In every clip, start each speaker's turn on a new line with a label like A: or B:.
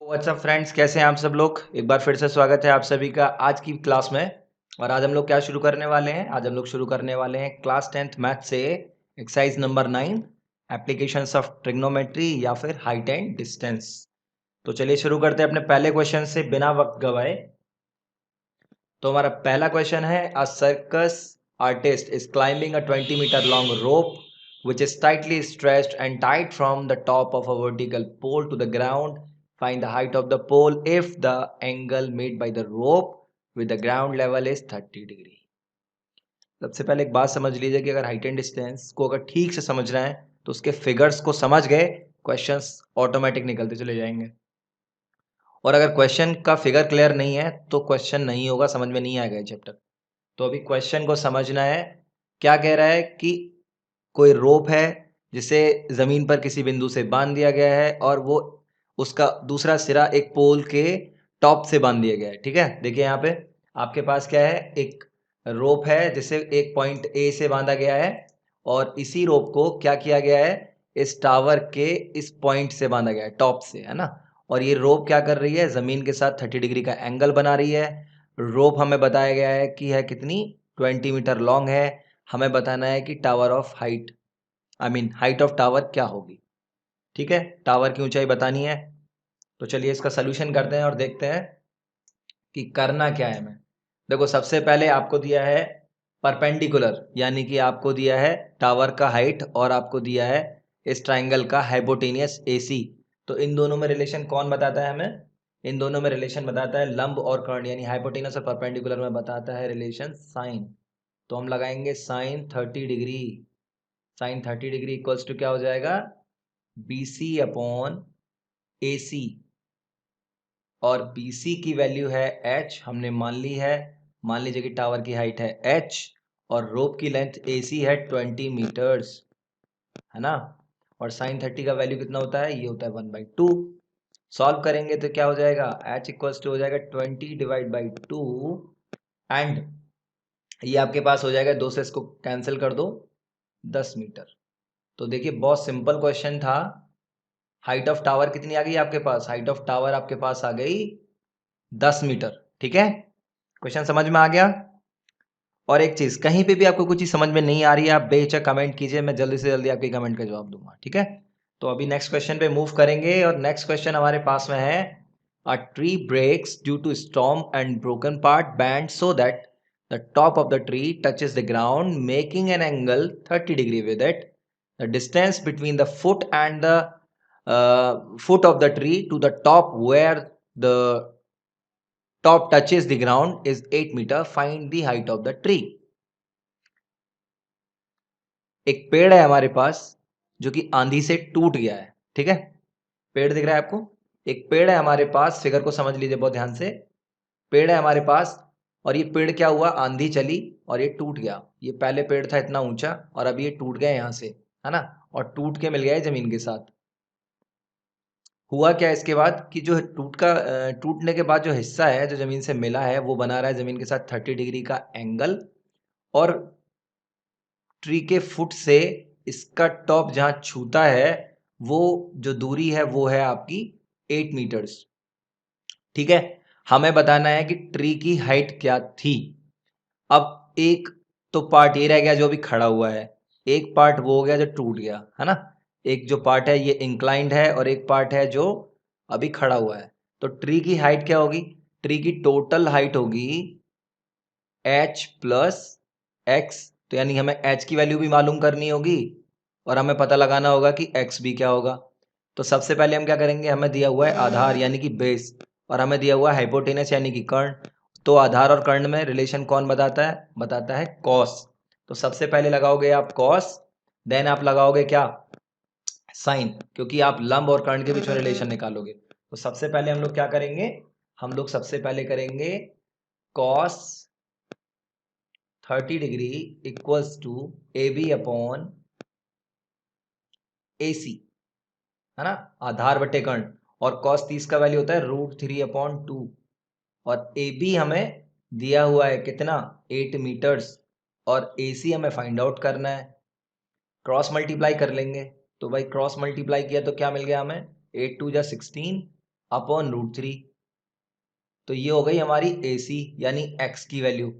A: WhatsApp friends, कैसे हैं आप सब लोग। एक बार फिर से स्वागत है आप सभी का आज की क्लास में। और आज हम लोग क्या शुरू करने वाले हैं। आज हम लोग शुरू करने वाले हैं क्लास 10th मैथ से exercise number 9, applications of trigonometry या फिर हाइट एंड डिस्टेंस। तो चलिए शुरू करते हैं अपने पहले क्वेश्चन से बिना वक्त गवाए। तो हमारा पहला क्वेश्चन है, a circus artist is climbing a 20 metre long rope which is tightly stretched and tied from the top of a vertical pole to the ground. Find the height of the pole if the angle made by the rope with the ground level is 30 degree. सबसे पहले एक बात समझ लीजिए कि अगर height and distance को अगर ठीक से समझ रहे हैं तो उसके फिगर्स को समझ गए, क्वेश्चंस ऑटोमेटिक निकलते चले जाएंगे। और अगर क्वेश्चन का फिगर क्लियर नहीं है तो क्वेश्चन नहीं होगा, समझ में नहीं आएगा ये चैप्टर। तो अभी क्वेश्चन को समझना है। क्या कह रहा है कि कोई रोप है जिसे जमीन पर किसी बिंदु से बांध दिया गया है और वो उसका दूसरा सिरा एक पोल के टॉप से बांध दिया गया है। ठीक है, देखिए यहाँ पे आपके पास क्या है, एक रोप है जिसे एक पॉइंट ए से बांधा गया है और इसी रोप को क्या किया गया है, इस टावर के इस पॉइंट से बांधा गया है, टॉप से, है ना। और ये रोप क्या कर रही है, जमीन के साथ 30 डिग्री का एंगल बना रही है। रोप हमें बताया गया है कि है कितनी, 20 मीटर लॉन्ग है। हमें बताना है कि tower of height, height of tower क्या होगी। ठीक है, टावर की ऊंचाई बतानी है। तो चलिए इसका सोल्यूशन करते हैं और देखते हैं कि करना क्या है हमें। देखो, सबसे पहले आपको दिया है परपेंडिकुलर, यानी कि आपको दिया है टावर का हाइट और आपको दिया है इस ट्राइंगल का हाइपोटेनियस AC। तो इन दोनों में रिलेशन कौन बताता है हमें, इन दोनों में रिलेशन बताता है लंब और कर्ण, यानी हाइपोटेनस और परपेंडिकुलर में बताता है रिलेशन साइन। तो हम लगाएंगे sine 30 degree. Sine 30 degree equals to क्या हो जाएगा, BC अपॉन AC। और BC की वैल्यू है H, हमने मान ली है। मान लीजिए कि टावर की हाइट है H और रोप की लेंथ AC है 20 मीटर्स, है ना। और साइन 30 का वैल्यू कितना होता है, ये होता है 1/2। सॉल्व करेंगे तो क्या हो जाएगा, H इक्वल्स टू हो जाएगा 20 डिवाइड बाई 2 एंड ये आपके पास हो जाएगा, 2 से इसको कैंसिल कर दो, 10 मीटर। तो देखिए बहुत सिंपल क्वेश्चन था। हाइट ऑफ टावर कितनी आ गई आपके पास, हाइट ऑफ टावर आपके पास आ गई 10 मीटर। ठीक है, क्वेश्चन समझ में आ गया। और एक चीज, कहीं पे भी आपको कुछ चीज समझ में नहीं आ रही है, आप बेहिचक कमेंट कीजिए, मैं जल्दी से जल्दी आपके कमेंट का जवाब दूंगा। ठीक है, तो अभी नेक्स्ट क्वेश्चन पे मूव करेंगे और नेक्स्ट क्वेश्चन हमारे पास में है, a tree breaks due to storm and broken part bend so that the top of the tree touches the ground making an angle 30 degree with it. The distance between the foot and the foot of the tree to the top where the top touches the ground is 8 meter. Find the height of the tree. एक पेड़ है हमारे पास जो कि आंधी से टूट गया है। ठीक है, पेड़ दिख रहा है आपको, एक पेड़ है हमारे पास, फिगर को समझ लीजिए बहुत ध्यान से। पेड़ है हमारे पास और ये पेड़ क्या हुआ, आंधी चली और ये टूट गया। ये पहले पेड़ था इतना ऊंचा और अभी ये टूट गया यहाँ से, है ना, और टूट के मिल गया है जमीन के साथ। हुआ क्या इसके बाद कि जो टूटने के बाद जो हिस्सा है जो जमीन से मिला है वो बना रहा है जमीन के साथ 30 डिग्री का एंगल। और ट्री के फुट से इसका टॉप जहां छूता है वो जो दूरी है वो है आपकी 8 मीटर्स। ठीक है, हमें बताना है कि ट्री की हाइट क्या थी। अब एक तो पार्ट ये रह गया जो अभी खड़ा हुआ है, एक पार्ट वो हो गया जो टूट गया, है ना। एक जो पार्ट है ये इंक्लाइंड है और एक पार्ट है जो अभी खड़ा हुआ है। तो ट्री की हाइट क्या होगी, ट्री की टोटल हाइट होगी H प्लस एक्स। तो यानी हमें H की वैल्यू भी मालूम करनी होगी और हमें पता लगाना होगा कि X भी क्या होगा। तो सबसे पहले हम क्या करेंगे, हमें दिया हुआ है आधार यानी कि बेस और हमें दिया हुआ है हाइपोटेनस यानी कि कर्ण। तो आधार और कर्ण में रिलेशन कौन बताता है कॉस। तो सबसे पहले लगाओगे आप कॉस, देन आप लगाओगे क्या, साइन, क्योंकि आप लंब और कर्ण के बीच में रिलेशन निकालोगे। तो सबसे पहले हम लोग क्या करेंगे, हम लोग सबसे पहले करेंगे cos 30 degree equals to AB upon AC, है ना, आधार बटे कर्ण। और कॉस 30 का वैल्यू होता है √3/2 और AB हमें दिया हुआ है कितना, 8 मीटर्स और AC हमें फाइंड आउट करना है। क्रॉस मल्टीप्लाई कर लेंगे, तो भाई क्रॉस मल्टीप्लाई किया तो क्या मिल गया हमें, 8 2 जा 16 अपॉन √3। तो ये हो गई हमारी AC यानी x की वैल्यू।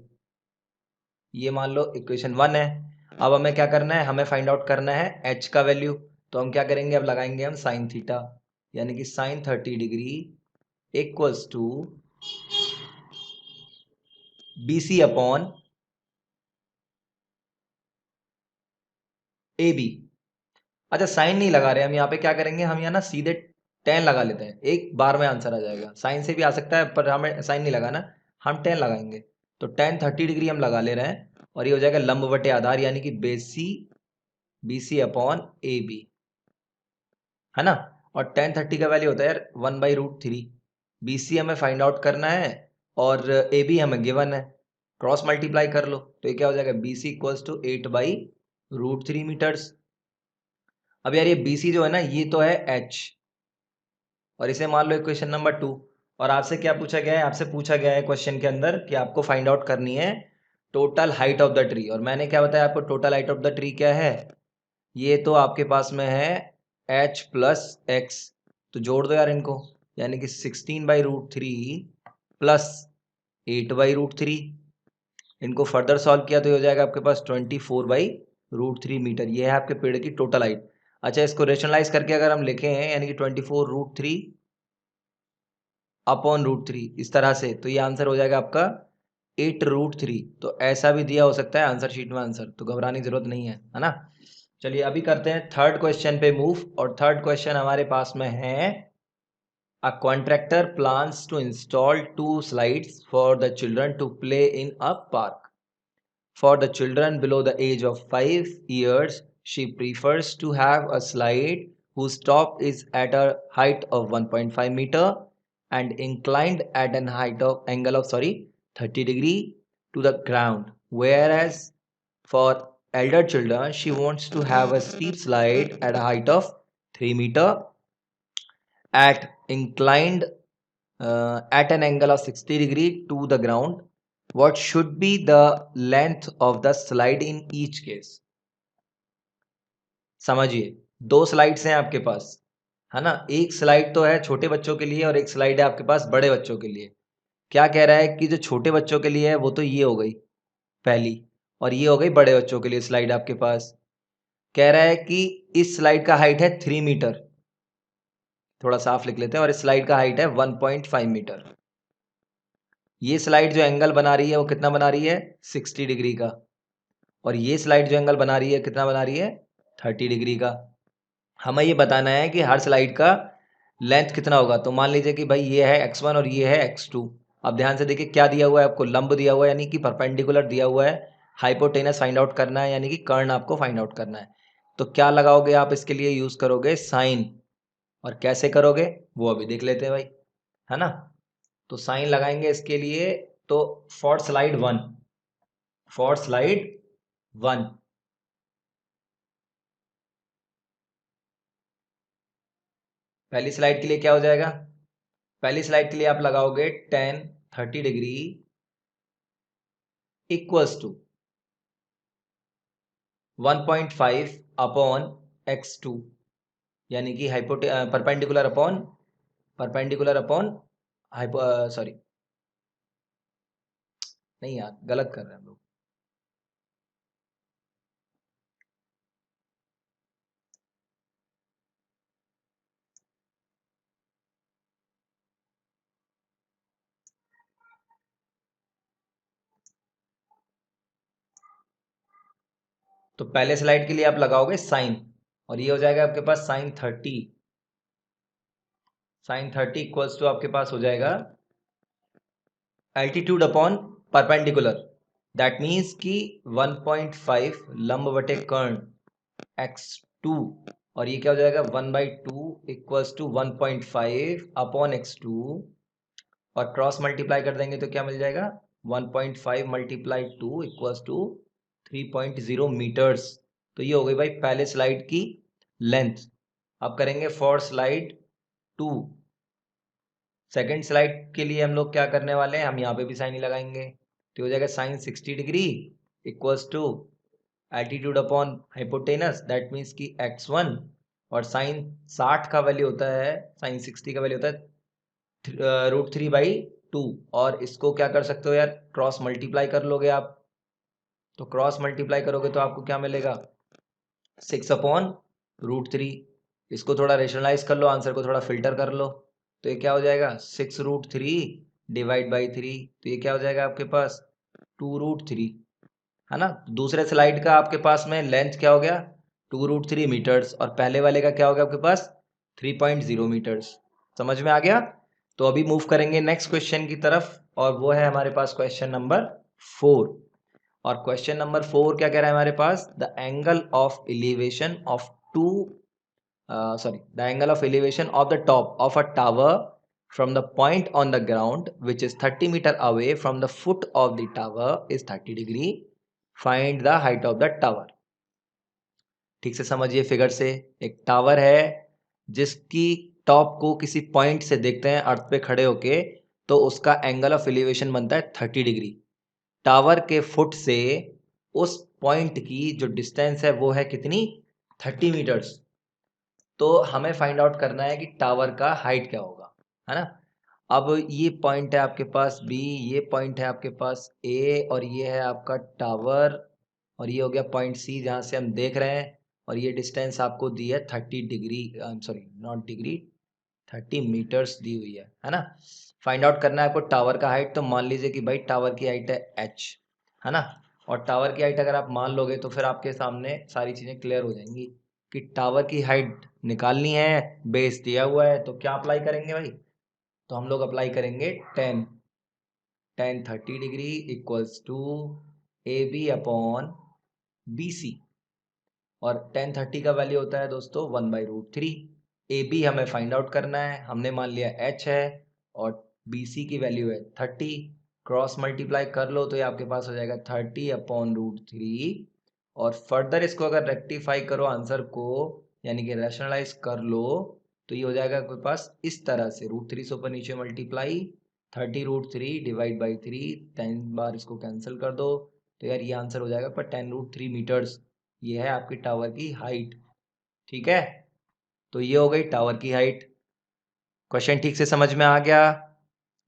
A: ये मान लो इक्वेशन 1 है। अब हमें क्या करना है, हमें फाइंड आउट करना है h का वैल्यू। तो हम क्या करेंगे, अब लगाएंगे हम साइन थीटा, यानी कि sine 30 degree equals to BC upon AB। अच्छा साइन नहीं लगा रहे हम यहाँ पे, क्या करेंगे हम यहाँ ना सीधे tan लगा लेते हैं, एक बार में आंसर आ जाएगा। साइन से भी आ सकता है पर हमें साइन नहीं लगाना, हम tan लगाएंगे। तो tan 30 डिग्री हम लगा ले रहे हैं और ये हो जाएगा लंब बटे आधार यानी कि BC अपॉन AB, है ना। और tan 30 का वैल्यू होता है यार 1/√3। BC हमें फाइंड आउट करना है और AB हमें गिवन है, क्रॉस मल्टीप्लाई कर लो। तो ये क्या हो जाएगा, BC इक्वल्स टू 8/√3 मीटर्स। अब यार ये BC जो है ना ये तो है h, और इसे मान लो इक्वेशन नंबर 2। और आपसे क्या पूछा गया है, आपसे पूछा गया है क्वेश्चन के अंदर कि आपको फाइंड आउट करनी है total height of the tree. और मैंने क्या बताया आपको, total height of the tree क्या है, ये तो आपके पास में है h प्लस x। तो जोड़ दो यार इनको, यानी कि 16/√3 प्लस 8/√3। इनको फर्दर सॉल्व किया तो ये हो जाएगा आपके पास 24/√3 मीटर। ये है आपके पेड़ की टोटल हाइट। अच्छा इसको रेशनलाइज करके अगर हम लिखे हैं यानी कि 24√3 अपॉन √3 इस तरह से, तो ये आंसर हो जाएगा आपका 8√3। तो ऐसा भी दिया हो सकता है आंसर शीट में आंसर, तो घबराने की जरूरत नहीं है ना। चलिए अभी करते हैं थर्ड क्वेश्चन पे मूव। और थर्ड क्वेश्चन हमारे पास में है, a contractor plans to install 2 slides for the children to play in a park. For the children below the age of 5 years, she prefers to have a slide whose top is at a height of 1.5 meter and inclined at an angle of 30 degree to the ground. Whereas for elder children, she wants to have a steep slide at a height of 3 meter at inclined at an angle of 60 degree to the ground. What should be the length of the slide in each case? समझिए, दो slides हैं आपके पास, है ना। एक slide तो है छोटे बच्चों के लिए और एक स्लाइड है आपके पास बड़े बच्चों के लिए। क्या कह रहा है कि जो छोटे बच्चों के लिए है वो तो ये हो गई पहली, और ये हो गई बड़े बच्चों के लिए स्लाइड आपके पास। कह रहा है कि इस स्लाइड का हाइट है 3 मीटर, थोड़ा साफ लिख लेते हैं, और इस स्लाइड का हाइट है 1.5 मीटर। ये स्लाइड जो एंगल बना रही है वो कितना बना रही है, 60 डिग्री का। और ये स्लाइड जो एंगल बना रही है कितना बना रही है, 30 डिग्री का। हमें ये बताना है कि हर स्लाइड का लेंथ कितना होगा। तो मान लीजिए कि भाई ये है x1 और ये है x2। अब ध्यान से देखिए क्या दिया हुआ है आपको, लंब दिया हुआ है यानी कि परपेंडिकुलर दिया हुआ है। हाइपोटेनस फाइंड आउट करना है यानी कि कर्ण आपको फाइंड आउट करना है। तो क्या लगाओगे आप, इसके लिए यूज करोगे साइन। और कैसे करोगे वो अभी देख लेते हैं भाई, है ना। तो साइन लगाएंगे इसके लिए, तो फॉर स्लाइड 1 पहली स्लाइड के लिए क्या हो जाएगा, पहली स्लाइड के लिए आप लगाओगे tan 30 degree equals to 1.5 upon x2, यानी कि परपेंडिकुलर अपॉन सॉरी नहीं यार गलत कर रहे हैं हम लोग। तो पहले स्लाइड के लिए आप लगाओगे साइन, और ये हो जाएगा आपके पास साइन 30 इक्वल्स टू आपके पास हो जाएगा altitude upon perpendicular. That means कि 1.5 लंब बटे कर्ण x2, और ये क्या हो जाएगा 1/2 इक्वल्स टू 1.5 अपॉन x2, और क्रॉस मल्टीप्लाई कर देंगे तो क्या मिल जाएगा 1.5 मल्टीप्लाई 2 इक्वल्स टू 3.0 मीटर्स। तो ये हो गई भाई पहले स्लाइड की लेंथ। अब करेंगे फॉर स्लाइड 2। सेकेंड स्लाइड के लिए हम लोग क्या करने वाले हैं, हम यहाँ पे भी साइन ही लगाएंगे। तो हो जाएगा sine 60 degree equals to altitude upon hypotenuse, that means कि x1, और साइन 60 का वैल्यू होता है, साइन 60 का वैल्यू होता है √3/2 और इसको क्या कर सकते हो यार, क्रॉस मल्टीप्लाई कर लोगे आप। तो क्रॉस मल्टीप्लाई करोगे तो आपको क्या मिलेगा, 6/√3। इसको थोड़ा रेशनलाइज कर लो, आंसर को थोड़ा फिल्टर कर लो, तो ये क्या हो जाएगा 6√3/3। तो ये क्या हो जाएगा आपके पास 2√3, है ना। दूसरे स्लाइड का आपके पास में लेंथ क्या हो गया 2√3 मीटर्स और पहले वाले का क्या हो गया आपके पास 3.0 मीटर्स। समझ में आ गया। तो अभी मूव करेंगे नेक्स्ट क्वेश्चन की तरफ और वो है हमारे पास क्वेश्चन नंबर 4। और क्वेश्चन नंबर 4 क्या कह रहा है हमारे पास, the angle of elevation of the angle of elevation of the top of a tower from the point on the ground which is 30 meter away from the foot of the tower is 30 degree. Find the height of the tower. ठीक से समझिए figure से, एक tower है जिसकी top को किसी point से देखते हैं अर्थ पे खड़े होके, तो उसका एंगल ऑफ एलिवेशन बनता है 30 डिग्री। टावर के फुट से उस पॉइंट की जो डिस्टेंस है वो है कितनी 30 मीटर्स। तो हमें फाइंड आउट करना है कि टावर का हाइट क्या होगा, है ना। अब ये पॉइंट है आपके पास बी, ये पॉइंट है आपके पास ए और ये है आपका टावर और ये हो गया पॉइंट सी जहाँ से हम देख रहे हैं और ये डिस्टेंस आपको दी है 30 degree, sorry not degree, 30 metres दी हुई है ना। फाइंड आउट करना है आपको टावर का हाइट। तो मान लीजिए कि भाई टावर की हाइट है एच, है ना। और टावर की हाइट अगर आप मान लोगे तो फिर आपके सामने सारी चीज़ें क्लियर हो जाएंगी कि टावर की हाइट निकालनी है, बेस दिया हुआ है तो क्या अप्लाई करेंगे भाई, तो हम लोग अप्लाई करेंगे tan 30 degree equals to A B upon B C. और tan 30 का वैल्यू होता है दोस्तों 1/√3। ए बी हमें फाइंड आउट करना है, हमने मान लिया h है और बी सी की वैल्यू है 30। क्रॉस मल्टीप्लाई कर लो तो ये आपके पास हो जाएगा 30/√3। और फर्दर इसको अगर रेक्टिफाई करो आंसर को, यानी कि रैशनलाइज कर लो, तो ये हो जाएगा आपके पास इस तरह से √3 से ऊपर नीचे मल्टीप्लाई 30√3 डिवाइड बाई 3, 10 बार इसको कैंसिल कर दो तो यार ये आंसर हो जाएगा पर 10√3 मीटर्स। ये है आपकी टावर की हाइट, ठीक है। तो ये हो गई टावर की हाइट। क्वेश्चन ठीक से समझ में आ गया।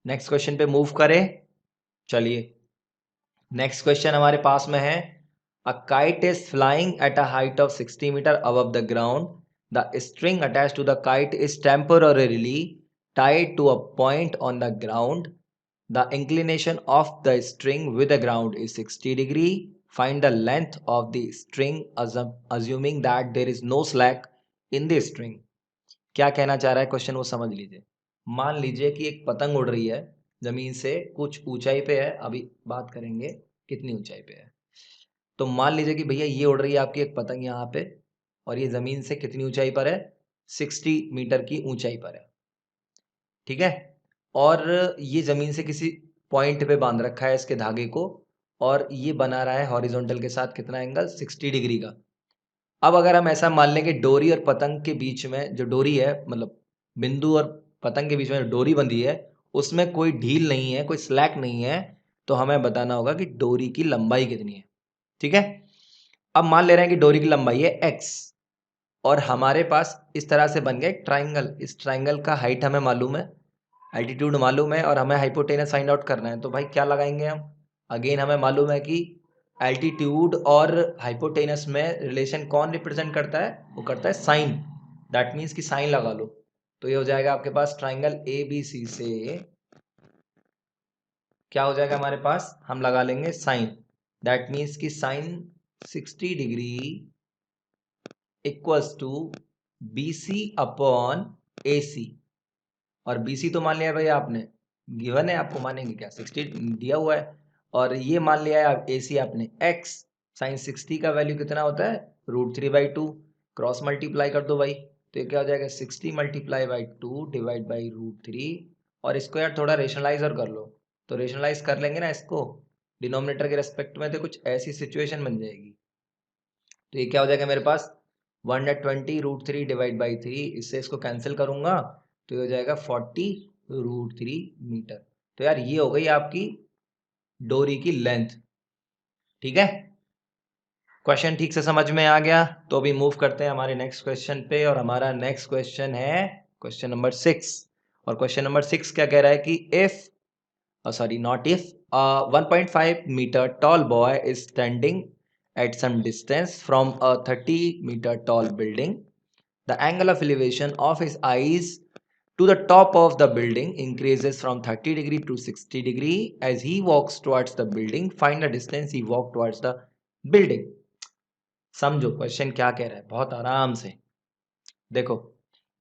A: नेक्स्ट क्वेश्चन पे मूव करें। चलिए नेक्स्ट क्वेश्चन हमारे पास में है, a kite is flying at a height of 60 metre above the ground, the string attached to the kite is temporarily tied to a point on the ground. The inclination of the string with the ground is 60 degree. Find the length of the string assuming that there is no slack in the string. क्या कहना चाह रहा है question वो समझ लीजिए। मान लीजिए कि एक पतंग उड़ रही है जमीन से कुछ ऊंचाई पे है, अभी बात करेंगे कितनी ऊंचाई पे है। तो मान लीजिए कि भैया ये उड़ रही है आपकी एक पतंग यहाँ पे और ये जमीन से कितनी ऊंचाई पर है 60 मीटर की ऊंचाई पर है, ठीक है। और ये जमीन से किसी पॉइंट पे बांध रखा है इसके धागे को और ये बना रहा है हॉरिजॉन्टल के साथ कितना एंगल 60 डिग्री का। अब अगर हम ऐसा मान लें कि डोरी और पतंग के बीच में जो डोरी है, मतलब बिंदु और पतंग के बीच में जो डोरी बंधी है उसमें कोई ढील नहीं है, कोई स्लैक नहीं है, तो हमें बताना होगा कि डोरी की लंबाई कितनी है, ठीक है। अब मान ले रहे हैं कि डोरी की लंबाई है x और हमारे पास इस तरह से बन गया एक ट्राइंगल। इस ट्राइंगल का हाइट हमें मालूम है, एल्टीट्यूड मालूम है और हमें हाइपोटेनस फाइंड आउट करना है। तो भाई क्या लगाएंगे हम, अगेन हमें मालूम है कि एल्टीट्यूड और हाइपोटेनस में रिलेशन कौन रिप्रेजेंट करता है, वो करता है साइन। दैट मीन्स कि साइन लगा लो। तो ये हो जाएगा आपके पास ट्राइंगल ए बी सी से क्या हो जाएगा हमारे पास, हम लगा लेंगे साइन। दैट मीन्स कि sine 60 degree equals to B C upon A C. और BC तो मान लिया भाई आपने, गिवन है, आपको मानेंगे क्या 60 दिया हुआ है। और ये मान लिया है आप AC आपने x, साइन 60 का वैल्यू कितना होता है √3/2। क्रॉस मल्टीप्लाई कर दो भाई तो ये क्या हो जाएगा 60 मल्टीप्लाई बाई 2 डिवाइड बाई √3। और इसको यार थोड़ा रेशनलाइज और कर लो, तो रेशनलाइज कर लेंगे ना इसको डिनोमिनेटर के रेस्पेक्ट में, तो कुछ ऐसी सिचुएशन बन जाएगी। तो ये क्या हो जाएगा मेरे पास 120 √3 डिवाइड बाई 3, इससे इसको कैंसिल करूंगा तो ये हो जाएगा 40√3 मीटर। तो यार ये हो गई आपकी डोरी की लेंथ, ठीक है। क्वेश्चन ठीक से समझ में आ गया। तो अभी मूव करते हैं हमारे नेक्स्ट क्वेश्चन पे और हमारा नेक्स्ट क्वेश्चन है क्वेश्चन नंबर 6। और क्वेश्चन नंबर 6 क्या कह रहा है कि if sorry not if a 1.5 meter tall boy is standing at some distance from a 30-meter tall building, the angle of elevation of his eyes to the top of the building increases from 30 degree to 60 degree as he walks towards the building. Find the distance he walked towards the building. समझो question क्या कह रहा है बहुत आराम से। देखो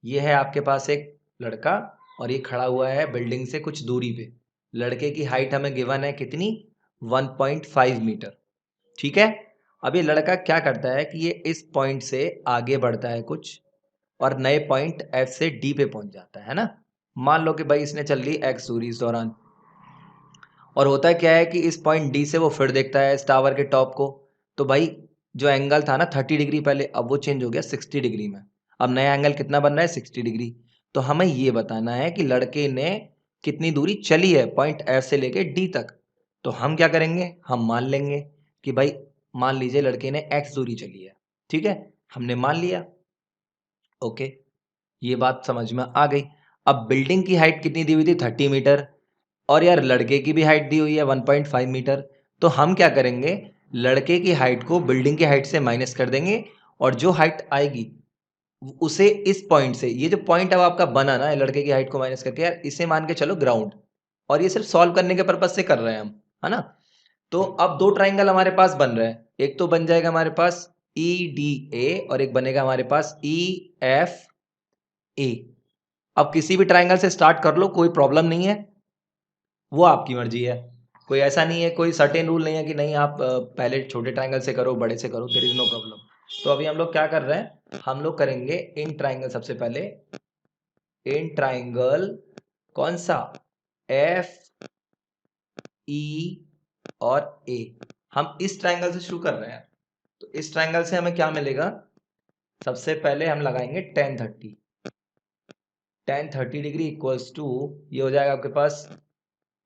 A: ये है आपके पास एक लड़का और ये खड़ा हुआ है बिल्डिंग से कुछ दूरी पे। लड़के की हाइट हमें गिवन है कितनी 1.5 मीटर। ठीक है, अब ये लड़का क्या करता है कि ये इस पॉइंट से आगे बढ़ता है कुछ और नए पॉइंट एफ से डी पे पहुंच जाता है ना। मान लो कि भाई इसने चल ली एक्स दूरी इस दौरान, और होता क्या है कि इस पॉइंट डी से वो फिर देखता है इस टावर के टॉप को। तो भाई जो एंगल था ना 30 डिग्री पहले, अब वो चेंज हो गया 60 डिग्री में। अब नया एंगल कितना बन रहा है 60 डिग्री। तो हमें ये बताना है कि लड़के ने कितनी दूरी चली है पॉइंट एफ से लेके डी तक। तो हम क्या करेंगे, हम मान लेंगे कि भाई मान लीजिए लड़के ने एक्स दूरी चली है। ठीक है, हमने मान लिया। ओके, ये बात समझ में आ गई। अब बिल्डिंग की हाइट कितनी दी हुई थी 30 मीटर, और यार लड़के की भी हाइट दी हुई है 1.5 मीटर। तो हम क्या करेंगे, लड़के की हाइट को बिल्डिंग की हाइट से माइनस कर देंगे और जो हाइट आएगी उसे इस पॉइंट से, ये जो पॉइंट अब आपका बना ना लड़के की हाइट को माइनस करके, यार इसे मान के चलो ग्राउंड। और ये सिर्फ सॉल्व करने के पर्पज से कर रहे हैं हम, है ना। तो अब दो ट्राइंगल हमारे पास बन रहे हैं, एक तो बन जाएगा हमारे पास ई डी ए और एक बनेगा हमारे पास ई एफ ए। अब किसी भी ट्राइंगल से स्टार्ट कर लो, कोई प्रॉब्लम नहीं है, वो आपकी मर्जी है। कोई ऐसा नहीं है, कोई सर्टेन रूल नहीं है कि नहीं आप पहले छोटे ट्राइंगल से करो बड़े से करो, देयर इज नो प्रॉब्लम। तो अभी हम लोग क्या कर रहे हैं, हम लोग करेंगे इन ट्राइंगल। सबसे पहले इन ट्राइंगल कौन सा, एफ ई और ए। हम इस ट्राइंगल से शुरू कर रहे हैं। तो इस ट्राइंगल से हमें क्या मिलेगा, सबसे पहले हम लगाएंगे tan thirty degree equals to, ये हो जाएगा आपके पास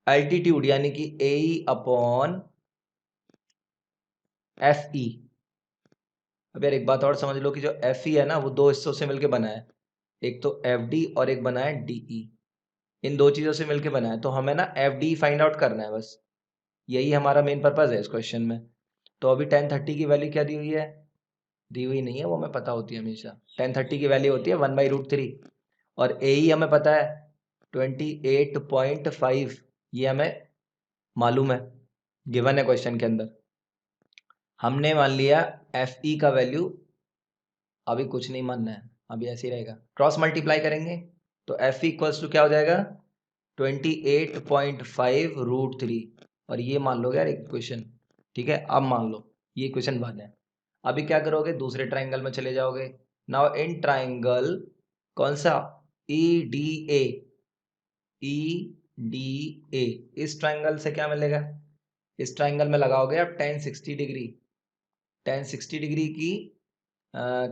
A: एल्टीट्यूड यानी कि ए अपॉन एफ ई। अब यार एक बात और समझ लो कि जो एफ ई है ना वो दो हिस्सों से मिलकर बना है, एक तो एफ डी और एक बना है डी ई। इन दो चीजों से मिलकर बना है, तो हमें ना एफ डी फाइंड आउट करना है, बस यही हमारा मेन पर्पज है इस क्वेश्चन में। तो अभी 1030 की वैल्यू क्या दी हुई है, दी हुई नहीं है, वो हमें पता होती है हमेशा। 1030 की वैल्यू होती है 1/√3 और ए ई हमें पता है 28.5, ये हमें मालूम है, गिवन है क्वेश्चन के अंदर। हमने मान लिया एफ ई का वैल्यू, अभी कुछ नहीं मानना है, अभी ऐसे ही रहेगा। क्रॉस मल्टीप्लाई करेंगे तो एफ इक्वल्स टू क्या हो जाएगा 28.5√3, और ये मान लो यार एक क्वेश्चन। ठीक है, अब मान लो ये क्वेश्चन बन है। अभी क्या करोगे, दूसरे ट्राइंगल में चले जाओगे। नाउ इन ट्राइंगल कौन सा, E D A, E D A. इस ट्राइंगल से क्या मिलेगा, इस ट्राइंगल में लगाओगे आप टेन सिक्सटी डिग्री की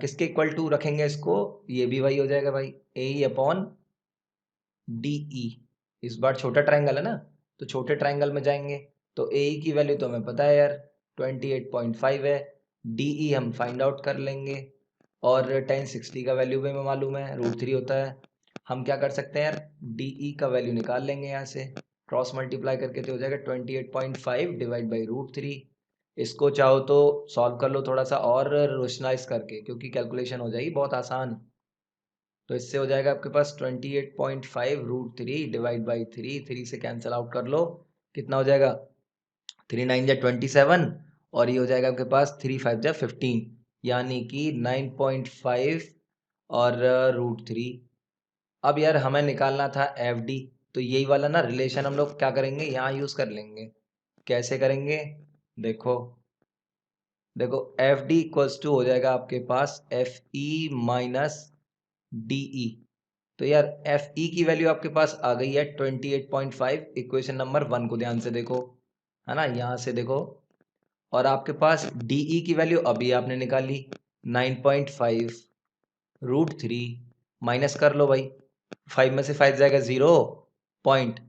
A: किसके इक्वल टू रखेंगे इसको, ये भी वही हो जाएगा भाई ए अपॉन डी ई। इस बार छोटा ट्राइंगल है ना, तो छोटे ट्राइंगल में जाएंगे। तो ए की वैल्यू तो हमें पता है यार 28.5 है, डी ई हम फाइंड आउट कर लेंगे, और 1060 का वैल्यू भी हमें मालूम है √3 होता है। हम क्या कर सकते हैं यार, डी ई का वैल्यू निकाल लेंगे यहाँ से, क्रॉस मल्टीप्लाई करके तो हो जाएगा 28.5 डिवाइड बाई √3। इसको चाहो तो सॉल्व कर लो थोड़ा सा और रोशनाइज करके, क्योंकि कैलकुलेशन हो जाएगी बहुत आसान। तो इससे हो जाएगा आपके पास 28.5√3 डिवाइड बाई 3 से कैंसिल आउट कर लो, कितना हो जाएगा 3 9 जा 27, और ये हो जाएगा आपके पास 3 5 जा 15, यानी कि 9.5 और √3। अब यार हमें निकालना था एफ डी, तो यही वाला ना रिलेशन हम लोग क्या करेंगे यहाँ यूज कर लेंगे। कैसे करेंगे, देखो देखो एफ डी इक्वल्स टू हो जाएगा आपके पास F E minus D E. तो यार एफ ई की वैल्यू आपके पास आ गई है 28.5, इक्वेशन नंबर 1 को ध्यान से देखो, है ना, यहाँ से देखो। और आपके पास डी ई की वैल्यू अभी आपने निकाली 9.5√3, माइनस कर लो भाई, 5 में से 5 जाएगा 0, पॉइंट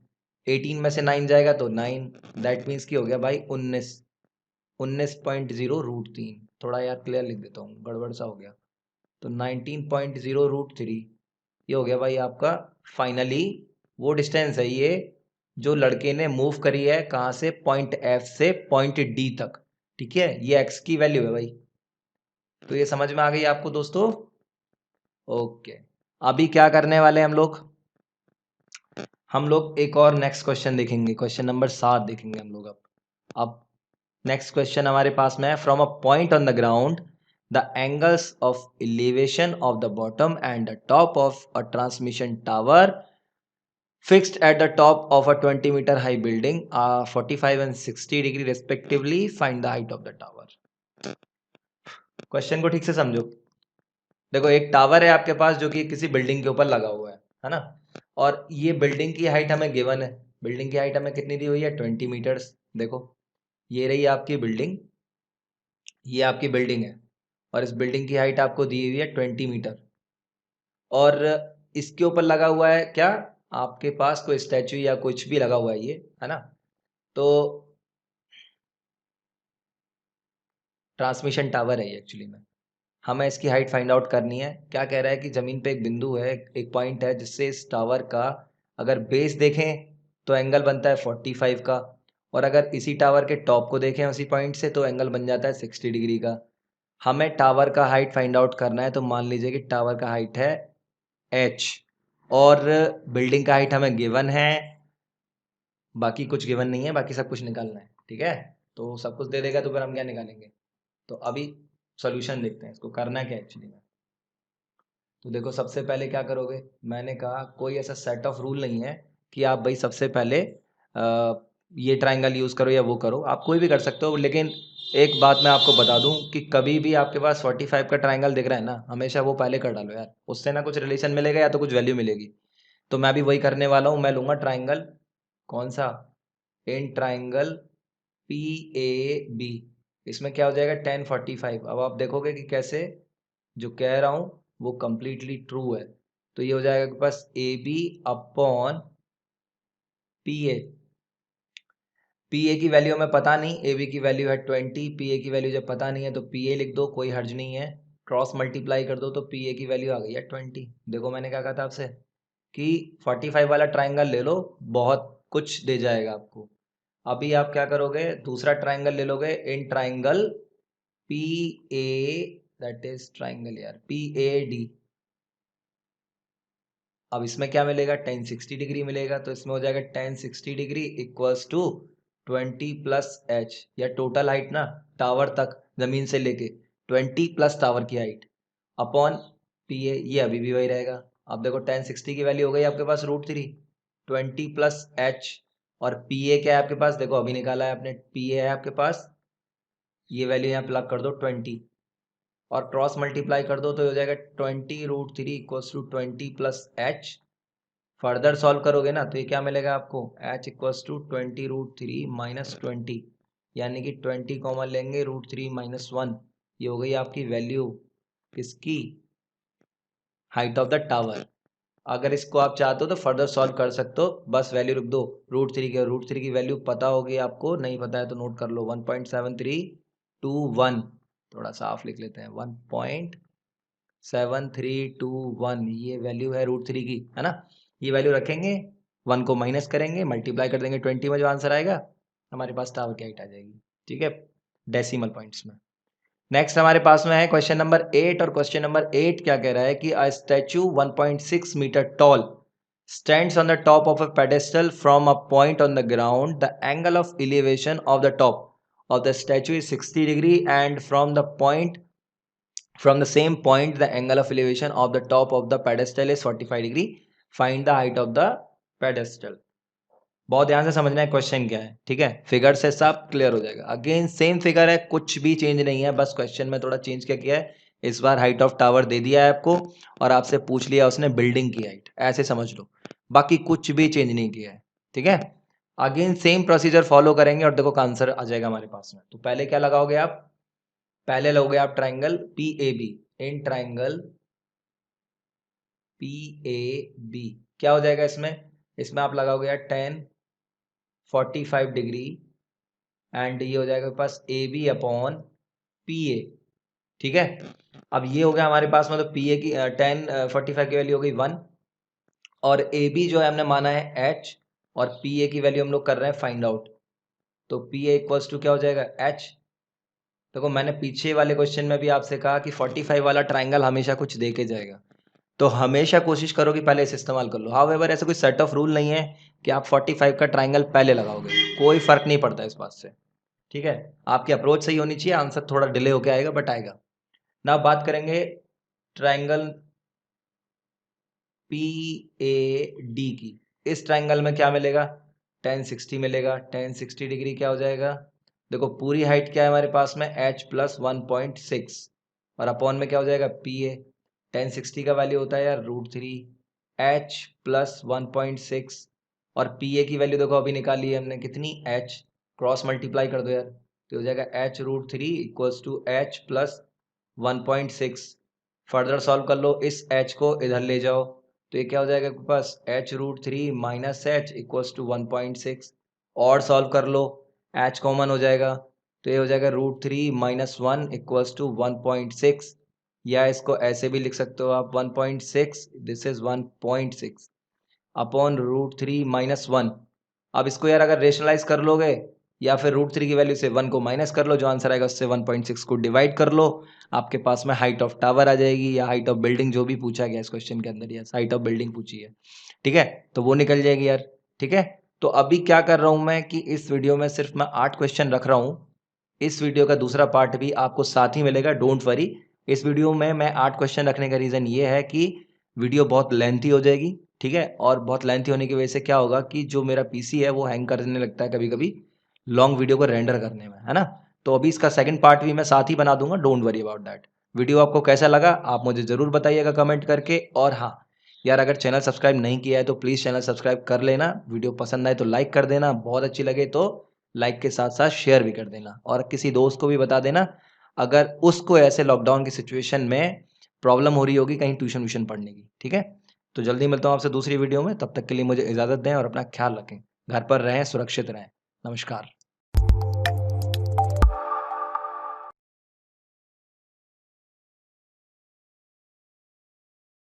A: 18 में से 9 जाएगा तो 9, दैट मीन्स की हो गया भाई 19.0√3। थोड़ा यार क्लियर लिख देता हूँ, गड़बड़ सा हो गया। तो 19.0√3 ये हो गया भाई आपका फाइनली वो डिस्टेंस है ये जो लड़के ने मूव करी है, कहाँ से, पॉइंट एफ से पॉइंट डी तक। ठीक है, ये एक्स की वैल्यू है भाई। तो ये समझ में आ गई आपको दोस्तों? ओके, अभी क्या करने वाले हैं हम लोग एक और नेक्स्ट क्वेश्चन देखेंगे, क्वेश्चन नंबर 7 देखेंगे हम लोग। अब नेक्स्ट क्वेश्चन हमारे पास में है, from a point on the ground the angles of elevation of the bottom and the top of a transmission tower fixed at the top of a 20 meter high building are 45 and 60 degree respectively, find the height of the tower। Question को ठीक से समझो। देखो, एक tower है आपके पास जो कि किसी बिल्डिंग के ऊपर लगा हुआ है ना, और ये बिल्डिंग की हाइट हमें गिवन है। बिल्डिंग की हाइट हमें कितनी दी हुई है, 20 मीटर्स। देखो, ये रही आपकी बिल्डिंग, ये आपकी बिल्डिंग है, और इस बिल्डिंग की हाइट आपको दी हुई है 20 मीटर। और इसके ऊपर लगा हुआ है क्या, आपके पास कोई स्टैचू या कुछ भी लगा हुआ है, ये है ना। तो ट्रांसमिशन टावर है ये एक्चुअली में। हमें इसकी हाइट फाइंड आउट करनी है। क्या कह रहा है कि ज़मीन पे एक बिंदु है, एक पॉइंट है, जिससे इस टावर का अगर बेस देखें तो एंगल बनता है 45 का, और अगर इसी टावर के टॉप को देखें उसी पॉइंट से तो एंगल बन जाता है 60 डिग्री का। हमें टावर का हाइट फाइंड आउट करना है, तो मान लीजिए कि टावर का हाइट है h, और बिल्डिंग का हाइट हमें गिवन है, बाकी कुछ गिवन नहीं है, बाकी सब कुछ निकालना है। ठीक है, तो सब कुछ दे देगा तो फिर हम क्या निकालेंगे। तो अभी सॉल्यूशन देखते हैं, इसको करना क्या एक्चुअली में। तो देखो, सबसे पहले क्या करोगे, मैंने कहा कोई ऐसा सेट ऑफ रूल नहीं है कि आप भाई सबसे पहले ये ट्राइंगल यूज़ करो या वो करो, आप कोई भी कर सकते हो। लेकिन एक बात मैं आपको बता दूं कि कभी भी आपके पास 45 का ट्राइंगल दिख रहा है ना, हमेशा वो पहले कर डालो यार, उससे ना कुछ रिलेशन मिलेगा या तो कुछ वैल्यू मिलेगी। तो मैं भी वही करने वाला हूँ, मैं लूँगा ट्राइंगल, कौन सा, in triangle P A B. इसमें क्या हो जाएगा, 1045। अब आप देखोगे कि कैसे जो कह रहा हूँ वो कंप्लीटली ट्रू है। तो ये हो जाएगा आपके पास A B upon P A. P A की वैल्यू हमें पता नहीं, ए बी की वैल्यू है 20, पी ए की वैल्यू जब पता नहीं है तो पी ए लिख दो, कोई हर्ज नहीं है। क्रॉस मल्टीप्लाई कर दो तो पी ए की वैल्यू आ गई है 20। देखो मैंने क्या कहा था आपसे कि 45 वाला ट्राइंगल ले लो, बहुत कुछ दे जाएगा आपको। अभी आप क्या करोगे, दूसरा ट्राइंगल ले लोगे, इन triangle P A, that is triangle यार पी ए डी। अब इसमें क्या मिलेगा, 1060 डिग्री मिलेगा, तो इसमें हो जाएगा 1060 degree equals to 20 plus H, या टोटल हाइट ना टावर तक जमीन से लेके 20 प्लस टावर की हाइट अपॉन पी ए, ये अभी भी वही रहेगा। अब देखो 1060 की वैल्यू हो गई आपके पास √3, 20 प्लस एच, और पी ए क्या है आपके पास, देखो अभी निकाला है आपने, पी ए है आपके पास, ये वैल्यू यहाँ प्लग कर दो 20, और क्रॉस मल्टीप्लाई कर दो तो हो जाएगा 20 √3 equals to 20 plus H. Further solve करोगे ना तो ये क्या मिलेगा आपको, h इक्वल्स टू 20 √3 माइनस 20, यानी कि 20 कॉमन लेंगे, √3 माइनस 1, ये हो गई आपकी वैल्यू किसकी, हाइट ऑफ द टावर। अगर इसको आप चाहते हो तो फर्दर सॉल्व कर सकते हो, बस वैल्यू रख दो √3 की वैल्यू पता होगी आपको, नहीं पता है तो नोट कर लो 1.7321, थोड़ा साफ लिख लेते हैं 1.7321, ये वैल्यू है √3 की, है ना। ये वैल्यू रखेंगे, 1 को माइनस करेंगे, मल्टीप्लाई कर देंगे 20 में, जो आंसर आएगा हमारे पास टावर की हाइट आ जाएगी। ठीक है, डेसिमल पॉइंट्स में। नेक्स्ट हमारे पास में है क्वेश्चन नंबर 8, और क्वेश्चन नंबर 8 क्या कह रहा है कि a statue 1.6 metre tall stands on the top of a pedestal from a point on the ground. The angle of elevation of the top of the statue is 60 degree, and from the same point the angle of elevation of the top of the pedestal is 45 degree. Find the height of the pedestal। बहुत ध्यान से समझना है question क्या है, ठीक है, figure से सब क्लियर हो जाएगा। अगेन सेम फिगर है, कुछ भी चेंज नहीं है, बस क्वेश्चन में थोड़ा चेंज क्या किया है, इस बार हाइट ऑफ टावर दे दिया है आपको, और आपसे पूछ लिया उसने बिल्डिंग की हाइट, ऐसे समझ लो, बाकी कुछ भी चेंज नहीं किया है। ठीक है, अगेन सेम प्रोसीजर फॉलो करेंगे और देखो आंसर आ जाएगा हमारे पास में। तो पहले क्या लगाओगे आप, पहले लोगे आप triangle P A B, in triangle P A B क्या हो जाएगा इसमें, इसमें आप लगाओगे यार 1045 डिग्री, एंड ये हो जाएगा पास A B upon P A. ठीक है, अब ये हो गया हमारे पास, मतलब पी ए की 1045 की वैल्यू हो गई 1, और ए बी जो है हमने माना है एच, और पी ए की वैल्यू हम लोग कर रहे हैं फाइंड आउट। तो पी ए इक्वल्स टू क्या हो जाएगा, एच। देखो मैंने पीछे वाले क्वेश्चन में भी आपसे कहा कि 45 वाला ट्राइंगल हमेशा कुछ दे के जाएगा, तो हमेशा कोशिश करो कि पहले इसे इस्तेमाल कर लो। हाउएवर ऐसा कोई सेट ऑफ रूल नहीं है कि आप 45 का ट्राइंगल पहले लगाओगे, कोई फर्क नहीं पड़ता इस बात से। ठीक है, आपकी अप्रोच सही होनी चाहिए, आंसर थोड़ा डिले होके आएगा बट आएगा ना। बात करेंगे ट्राइंगल पी ए डी की। इस ट्राइंगल में क्या मिलेगा, tan 60 मिलेगा। tan 60 डिग्री क्या हो जाएगा, देखो पूरी हाइट क्या है हमारे पास में h प्लस 1.6, और अपॉन में क्या हो जाएगा पी ए। tan 60 का वैल्यू होता है यार √3 h प्लस 1.6, और पी ए की वैल्यू देखो अभी निकाली है हमने कितनी, h। क्रॉस मल्टीप्लाई कर दो यार, तो हो जाएगा h√3 equals to h plus 1.6। Further solve कर लो, इस h को इधर ले जाओ, तो ये क्या हो जाएगा आपके पास h√3 minus h equals to 1.6। और सॉल्व कर लो, h कॉमन हो जाएगा, तो ये हो जाएगा √3 माइनस 1 इक्वल्स टू 1.6, या इसको ऐसे भी लिख सकते हो आप 1.6, दिस इज 1.6 अपॉन √3 माइनस 1। अब इसको यार अगर रेशनलाइज कर लोगे या फिर √3 की वैल्यू से 1 को माइनस कर लो, जो आंसर आएगा उससे 1.6 को डिवाइड कर लो, आपके पास में हाइट ऑफ टावर आ जाएगी, या हाइट ऑफ बिल्डिंग जो भी पूछा गया इस क्वेश्चन के अंदर, यस हाइट ऑफ बिल्डिंग पूछी है। ठीक है, तो वो निकल जाएगी यार। ठीक है, तो अभी क्या कर रहा हूं मैं कि इस वीडियो में सिर्फ मैं 8 क्वेश्चन रख रहा हूं। इस वीडियो का दूसरा पार्ट भी आपको साथ ही मिलेगा, डोंट वरी। इस वीडियो में मैं 8 क्वेश्चन रखने का रीज़न ये है कि वीडियो बहुत लेंथी हो जाएगी। ठीक है, और बहुत लेंथी होने की वजह से क्या होगा कि जो मेरा पीसी है वो हैंग करने लगता है कभी कभी लॉन्ग वीडियो को रेंडर करने में, है ना। तो अभी इसका सेकंड पार्ट भी मैं साथ ही बना दूंगा, don't worry about that. Video आपको कैसा लगा आप मुझे ज़रूर बताइएगा कमेंट करके। और हाँ यार, अगर चैनल सब्सक्राइब नहीं किया है तो प्लीज़ चैनल सब्सक्राइब कर लेना। वीडियो पसंद आए तो लाइक कर देना, बहुत अच्छी लगे तो लाइक के साथ साथ शेयर भी कर देना, और किसी दोस्त को भी बता देना अगर उसको ऐसे लॉकडाउन की सिचुएशन में प्रॉब्लम हो रही होगी कहीं ट्यूशन व्यूशन पढ़ने की। ठीक है, तो जल्दी मिलता हूँ आपसे दूसरी वीडियो में, तब तक के लिए मुझे इजाज़त दें और अपना ख्याल रखें, घर पर रहें, सुरक्षित रहें। नमस्कार।